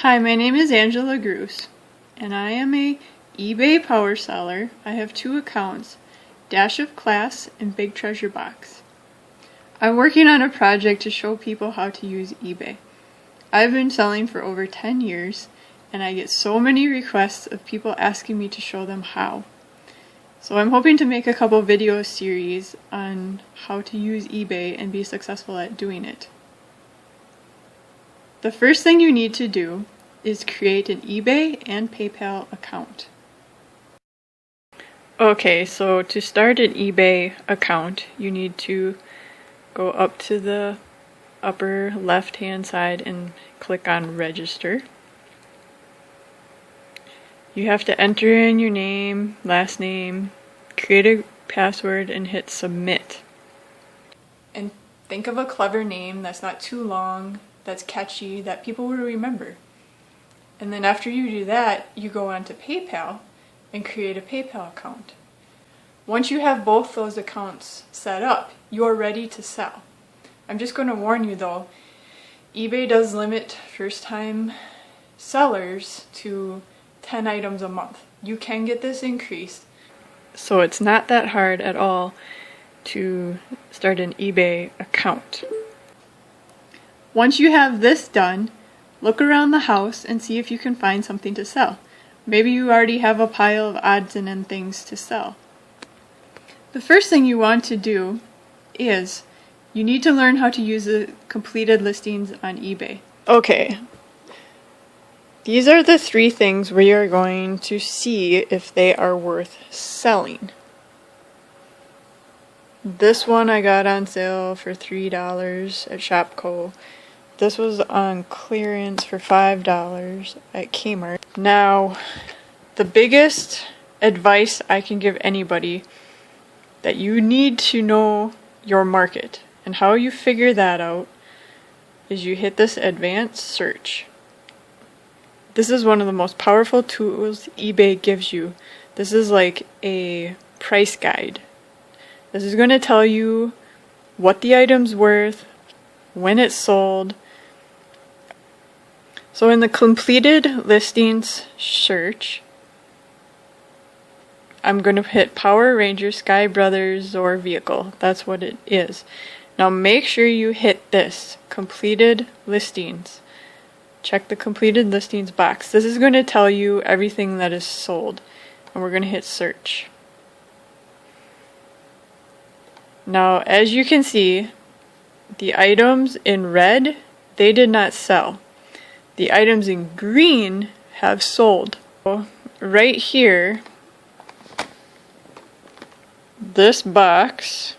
Hi, my name is Angela Gruce, and I am a eBay power seller. I have two accounts, Dash of Class and Big Treasure Box. I'm working on a project to show people how to use eBay. I've been selling for over 10 years, and I get so many requests of people asking me to show them how. So I'm hoping to make a couple video series on how to use eBay and be successful at doing it. The first thing you need to do is create an eBay and PayPal account. Okay, so to start an eBay account, you need to go up to the upper left hand side and click on register. You have to enter in your name, last name, create a password, and hit submit. And think of a clever name that's not too long, that's catchy, that people will remember. And then after you do that, you go on to PayPal and create a PayPal account. Once you have both those accounts set up, you're ready to sell. I'm just going to warn you though, eBay does limit first-time sellers to 10 items a month. You can get this increased, so it's not that hard at all to start an eBay account. Once you have this done, look around the house and see if you can find something to sell. Maybe you already have a pile of odds and end things to sell. The first thing you want to do is you need to learn how to use the completed listings on eBay. Okay, these are the three things we are going to see if they are worth selling. This one I got on sale for $3 at Shopko. This was on clearance for $5 at Kmart. Now, the biggest advice I can give anybody, that you need to know your market. And how you figure that out is you hit this advanced search. This is one of the most powerful tools eBay gives you. This is like a price guide. This is going to tell you what the item's worth, when it's sold. So in the completed listings search, I'm going to hit Power Ranger, Sky Brothers, or vehicle. That's what it is. Now make sure you hit this, completed listings. Check the completed listings box. This is going to tell you everything that is sold. And we're going to hit search. Now as you can see, the items in red, they did not sell. The items in green have sold. So right here, this box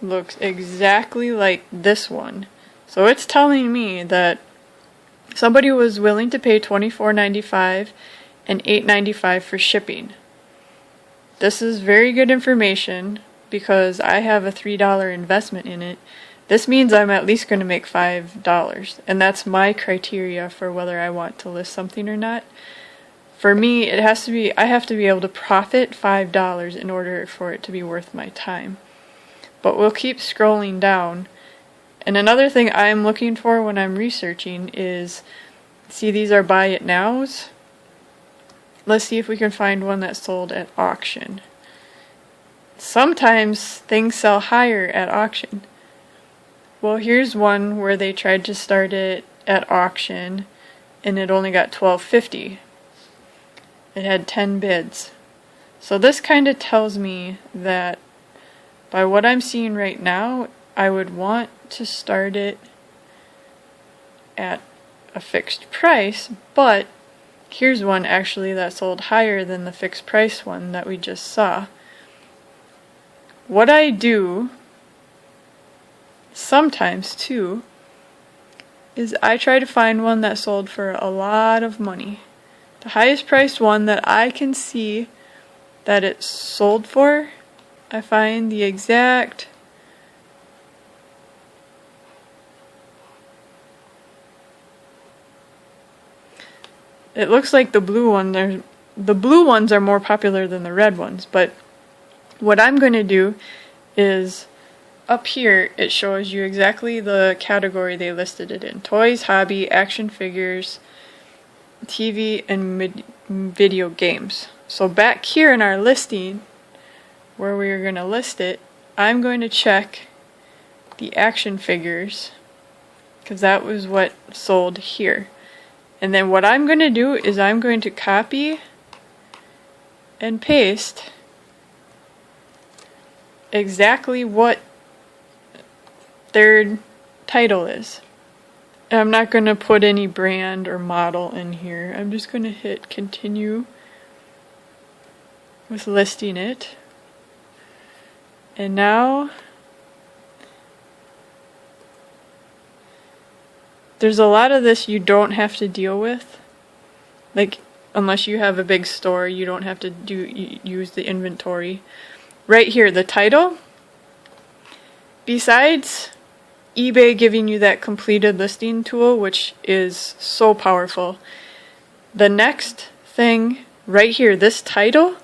looks exactly like this one. So it's telling me that somebody was willing to pay $24.95 and $8.95 for shipping. This is very good information because I have a $3 investment in it. This means I'm at least going to make $5, and that's my criteria for whether I want to list something or not. For me, I have to be able to profit $5 in order for it to be worth my time. But we'll keep scrolling down. And another thing I'm looking for when I'm researching is, see, these are buy it nows. Let's see if we can find one that sold at auction. Sometimes things sell higher at auction. Well, here's one where they tried to start it at auction and it only got $12.50. It had 10 bids. So this kind of tells me that by what I'm seeing right now, I would want to start it at a fixed price, but here's one actually that sold higher than the fixed price one that we just saw. What I do sometimes too is I try to find one that sold for a lot of money. The highest priced one that I can see that it sold for, I find the exact it looks like the blue ones are more popular than the red ones, but what I'm going to do is up here it shows you exactly the category they listed it in: toys, hobby, action figures, TV, and video games. So back here in our listing, where we are going to list it, I'm going to check the action figures, because that was what sold here. And then what I'm going to do is I'm going to copy and paste exactly what their title is. And I'm not going to put any brand or model in here. I'm just going to hit continue with listing it. And now there's a lot of this you don't have to deal with. Like, unless you have a big store, you don't have to use the inventory. Right here, the title. Besides eBay giving you that completed listing tool, which is so powerful, the next thing right here, this title,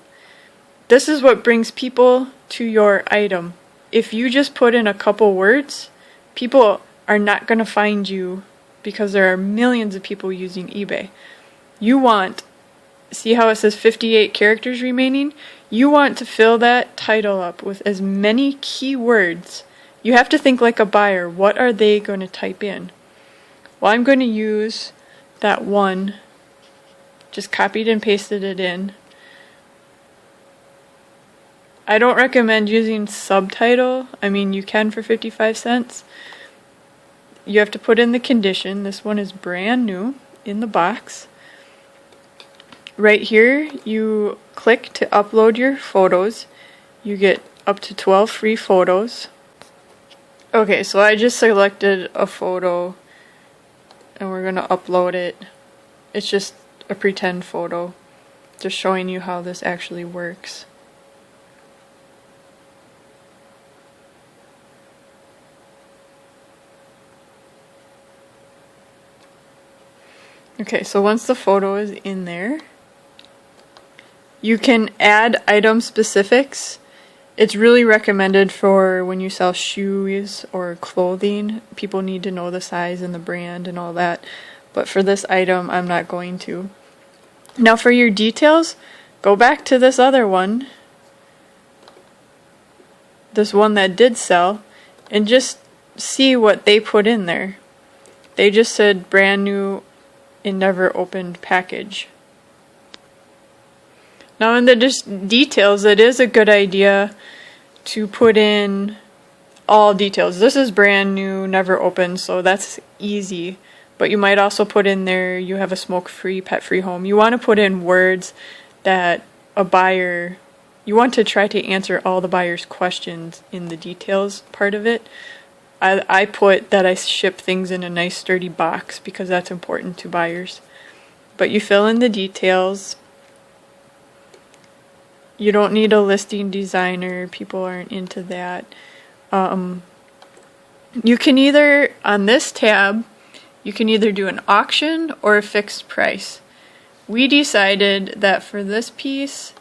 this is what brings people to your item. If you just put in a couple words, people are not going to find you because there are millions of people using eBay. You want, see how it says 58 characters remaining? You want to fill that title up with as many keywords. You have to think like a buyer. What are they going to type in? Well, I'm going to use that one, just copied and pasted it in. I don't recommend using subtitle. I mean, you can for 55 cents. You have to put in the condition. This one is brand new in the box. Right here, you click to upload your photos. You get up to 12 free photos. Okay, so I just selected a photo and we're going to upload it. It's just a pretend photo, just showing you how this actually works. Okay, so once the photo is in there, you can add item specifics. It's really recommended for when you sell shoes or clothing. People need to know the size and the brand and all that. But for this item, I'm not going to. Now for your details, go back to this other one, this one that did sell, and just see what they put in there. They just said brand new and never opened package. Now in the details, it is a good idea to put in all details. This is brand new, never opened, so that's easy. But you might also put in there you have a smoke-free, pet-free home. You want to put in words that a buyer, you want to try to answer all the buyer's questions in the details part of it. I put that I ship things in a nice sturdy box because that's important to buyers. But you fill in the details. You don't need a listing designer. People aren't into that. You can either, on this tab, you can either do an auction or a fixed price. We decided that for this piece,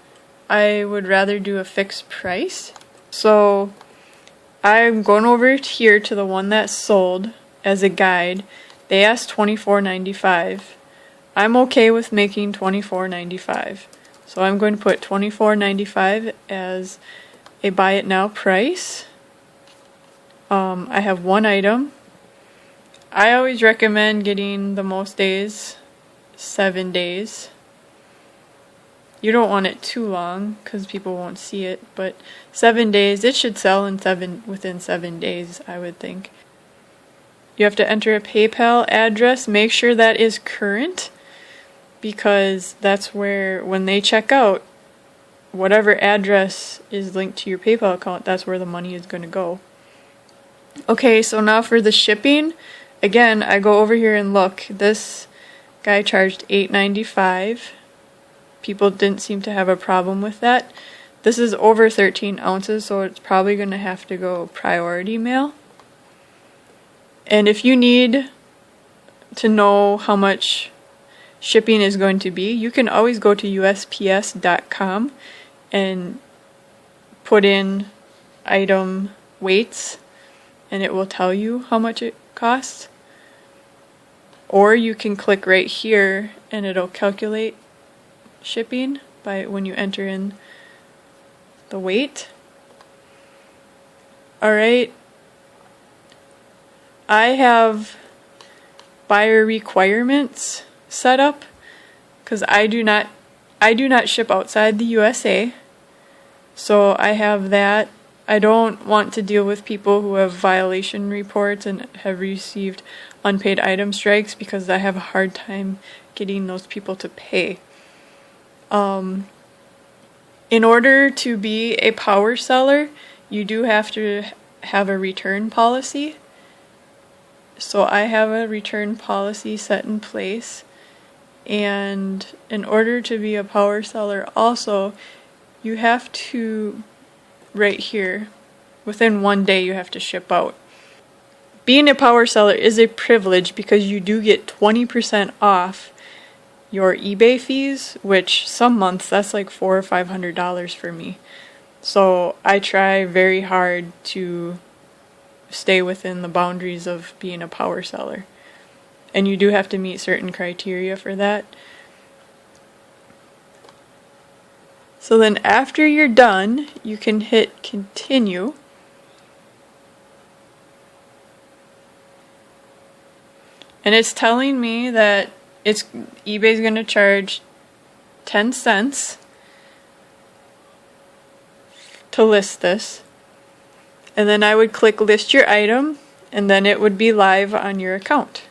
I would rather do a fixed price. So I'm going over here to the one that sold as a guide. They asked $24.95. I'm okay with making $24.95. So I'm going to put $24.95 as a buy it now price. I have one item. I always recommend getting the most days, 7 days. You don't want it too long because people won't see it, but 7 days, it should sell in within 7 days, I would think. You have to enter a PayPal address. Make sure that is current, because that's where, when they check out, whatever address is linked to your PayPal account, that's where the money is going to go. Okay, so now for the shipping, again, I go over here and look. This guy charged $8.95. People didn't seem to have a problem with that. This is over 13 ounces, so it's probably going to have to go priority mail. And if you need to know how much shipping is going to be, you can always go to USPS.com and put in item weights, and it will tell you how much it costs. Or you can click right here and it'll calculate shipping by when you enter in the weight. Alright, I have buyer requirements set up because I do not ship outside the USA. So I have that. I don't want to deal with people who have violation reports and have received unpaid item strikes because I have a hard time getting those people to pay. In order to be a power seller, you do have to have a return policy. So I have a return policy set in place. And in order to be a power seller also, you have to, right here, within 1 day you have to ship out. Being a power seller is a privilege because you do get 20% off your eBay fees, which some months that's like $400 or $500 for me. So I try very hard to stay within the boundaries of being a power seller. And you do have to meet certain criteria for that. So then after you're done, you can hit continue. And it's telling me that eBay's going to charge 10 cents to list this. And then I would click list your item, and then it would be live on your account.